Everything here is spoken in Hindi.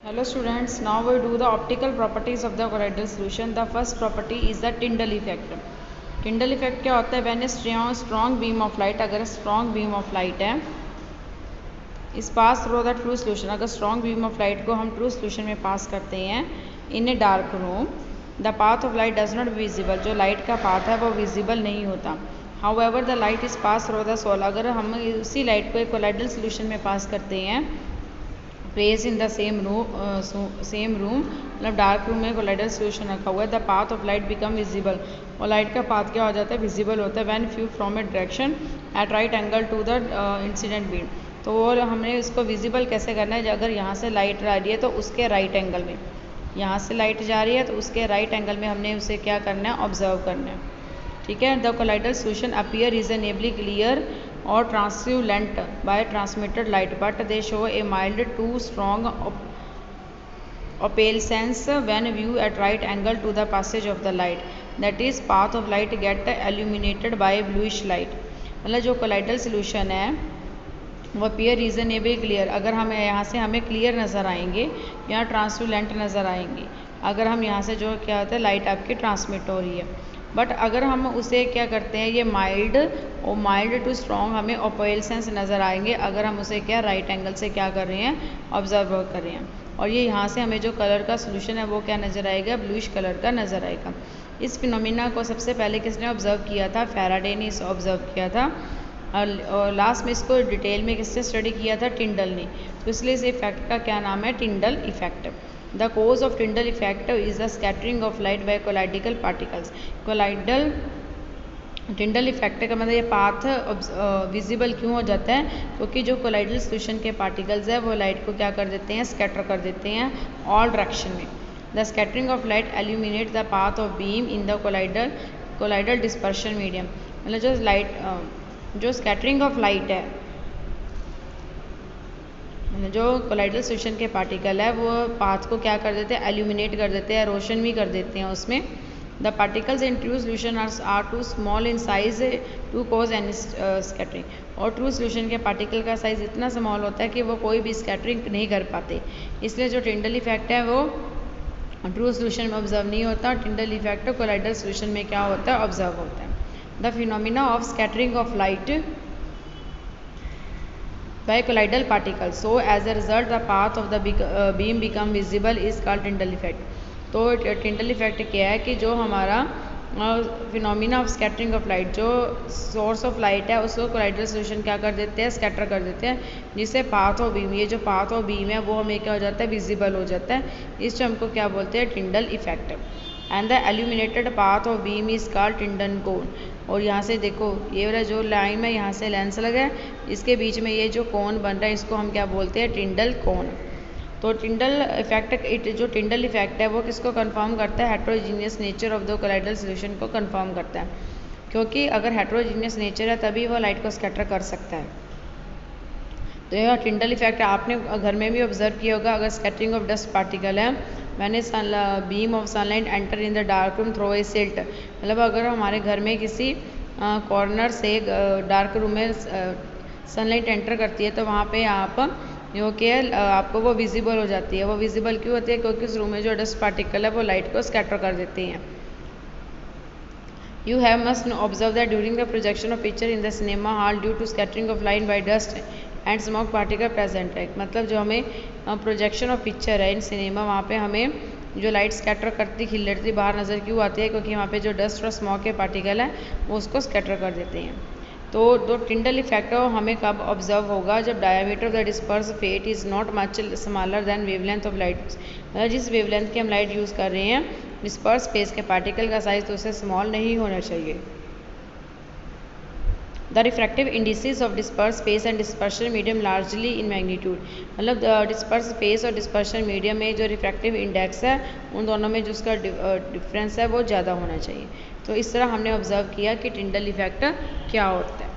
Hello students, now we do the optical properties of the colloidal solution. The first property is the Tyndall effect. Tyndall effect क्या होता है? When a strong beam of light, अगर strong beam of light है is pass through the true solution, अगर strong beam of light को हम true solution में pass करते हैं in a dark room, the path of light does not visible, जो light का path है वो visible नहीं होता. However, the light is passed through the soul, अगर हम उसी light को एक colloidal solution में pass करते हैं place in the same room मतलब डार्क रूम में कोलाइडल सोल्यूशन रखा हुआ है, the path of light become visible, और लाइट का पाथ क्या हो जाता है? विजिबल होता है when viewed from a direction at right angle to the incident beam. तो वो हमने इसको विजिबल कैसे करना है? अगर यहाँ से लाइट आ रही है तो उसके राइट एंगल में, यहाँ से लाइट जा रही है तो उसके राइट एंगल में हमने उसे क्या करना है? ऑब्जर्व करना है. ठीक है. The colloidal solution appear reasonably clear or translucent by transmitted light, but they show a mild to strong opalescence when viewed at right angle to the passage of the light, that is path of light get illuminated by bluish light. मतलब जो कोलाइडल सोल्यूशन है वो अपीयर रीजनेबल क्लियर, अगर हम यहाँ से हमें क्लियर नज़र आएंगे या ट्रांसलूसेंट नज़र आएंगे, अगर हम यहाँ से जो क्या होता है लाइट आपकी ट्रांसमिट हो रही है. बट अगर हम उसे क्या करते हैं, ये माइल्ड टू स्ट्रॉन्ग हमें ओपेलसेंस नज़र आएंगे अगर हम उसे क्या राइट एंगल से क्या कर रहे हैं? ऑब्जर्व कर रहे हैं. और ये यहाँ से हमें जो कलर का सोल्यूशन है वो क्या नज़र आएगा? ब्लूइश कलर का नज़र आएगा. इस फिनोमिना को सबसे पहले किसने ऑब्जर्व किया था? फैराडे ने इसे ऑब्जर्व किया था. और लास्ट में इसको डिटेल में किससे स्टडी किया था? टिंडल ने. तो इसलिए इस इफेक्ट का क्या नाम है? Tyndall effect. The cause of Tyndall effect is the scattering of light by colloidal particles. Tyndall effect का मतलब ये पाथ विजिबल क्यों हो जाता है? क्योंकि जो कोलाइडल सोल्यूशन के पार्टिकल्स है वो लाइट को क्या कर देते हैं? स्कैटर कर देते हैं ऑल डायरेक्शन में. The scattering of light aluminate the path of beam in the colloidal dispersion medium. मतलब जो स्कैटरिंग ऑफ लाइट है, जो कोलाइडल सोल्यूशन के पार्टिकल है वो पाथ को क्या कर देते हैं? एल्यूमिनेट कर देते हैं, रोशन भी कर देते हैं उसमें. The particles in true solution are too small in size to cause any scattering. और ट्रू सोल्यूशन के पार्टिकल का साइज इतना स्मॉल होता है कि वो कोई भी स्कैटरिंग नहीं कर पाते. इसलिए जो टिंडल इफेक्ट है वो ट्रू सोल्यूशन में ऑब्जर्व नहीं होता. टिंडल इफेक्ट कोलाइडल सोल्यूशन में क्या होता है? ऑब्जर्व होता है. The phenomena of scattering of light by colloidal particles, so as a result the path of the beam become visible is called Tyndall effect. तो टिंडल इफेक्ट क्या है कि जो हमारा phenomena of scattering of light, जो सोर्स ऑफ लाइट है उसको कोलाइडल सोल्यूशन क्या कर देते हैं? स्कैटर कर देते हैं, जिससे पाथ ऑफ बीम, ये जो पाथ ऑफ बीम है वो हमें क्या हो जाता है? विजिबल हो जाता है. इस टर्म को क्या बोलते हैं? Tyndall effect. And the illuminated path of beam is called Tyndall cone. और यहाँ से देखो ये वाला जो लाइन में यहाँ से लेंस लगा है, इसके बीच में ये जो कोन बन रहा है इसको हम क्या बोलते हैं? टिंडल कोन. तो टिंडल इफेक्ट, जो टिंडल इफेक्ट है वो किसको कंफर्म करता है? Heterogeneous nature of the colloidal solution को कंफर्म करता है, क्योंकि अगर हेट्रोजीनियस नेचर है तभी वो लाइट को स्कैटर कर सकता है. तो यह टिंडल इफेक्ट आपने घर में भी ऑब्जर्व किया होगा. अगर स्कैटरिंग ऑफ डस्ट पार्टिकल है, मैंने beam of sunlight enter in the dark room through a slit, मतलब अगर हमारे घर में किसी कॉर्नर से डार्क रूम में सनलाइट एंटर करती है तो वहाँ पे आप जो कि आपको वो विजिबल हो जाती है. वो विजिबल क्यों होती है? क्योंकि उस रूम में जो डस्ट पार्टिकल है वो लाइट को स्कैटर कर देते हैं. You have must observe that during the projection of picture in the cinema hall due to scattering of light by dust and smoke particle present है. मतलब जो हमें प्रोजेक्शन ऑफ पिक्चर है इन सिनेमा, वहाँ पे हमें जो लाइट स्कैटर करती खिलरती बाहर नज़र क्यों आती है? क्योंकि वहाँ पे जो डस्ट और स्मोक के पार्टिकल हैं वो उसको स्कैटर कर देते हैं. तो जो टिंडल इफेक्ट है वो हमें कब ऑब्जर्व होगा? जब diameter of the disperse phase is not much smaller than wavelength of light. मतलब जिस वेवलेंथ की हम लाइट यूज़ कर रहे हैं, डिस्पर्स स्पेस के पार्टिकल का साइज तो उससे स्मॉल नहीं होना चाहिए. The refractive indices of disperse space and dispersion medium largely in magnitude. मतलब डिस्पर्स स्पेस और डिस्पर्शन मीडियम में जो रिफ्रैक्टिव इंडेक्स है उन दोनों में जो उसका डिफरेंस है वो ज़्यादा होना चाहिए. तो इस तरह हमने ऑब्जर्व किया कि टिंडल इफेक्ट क्या होता है.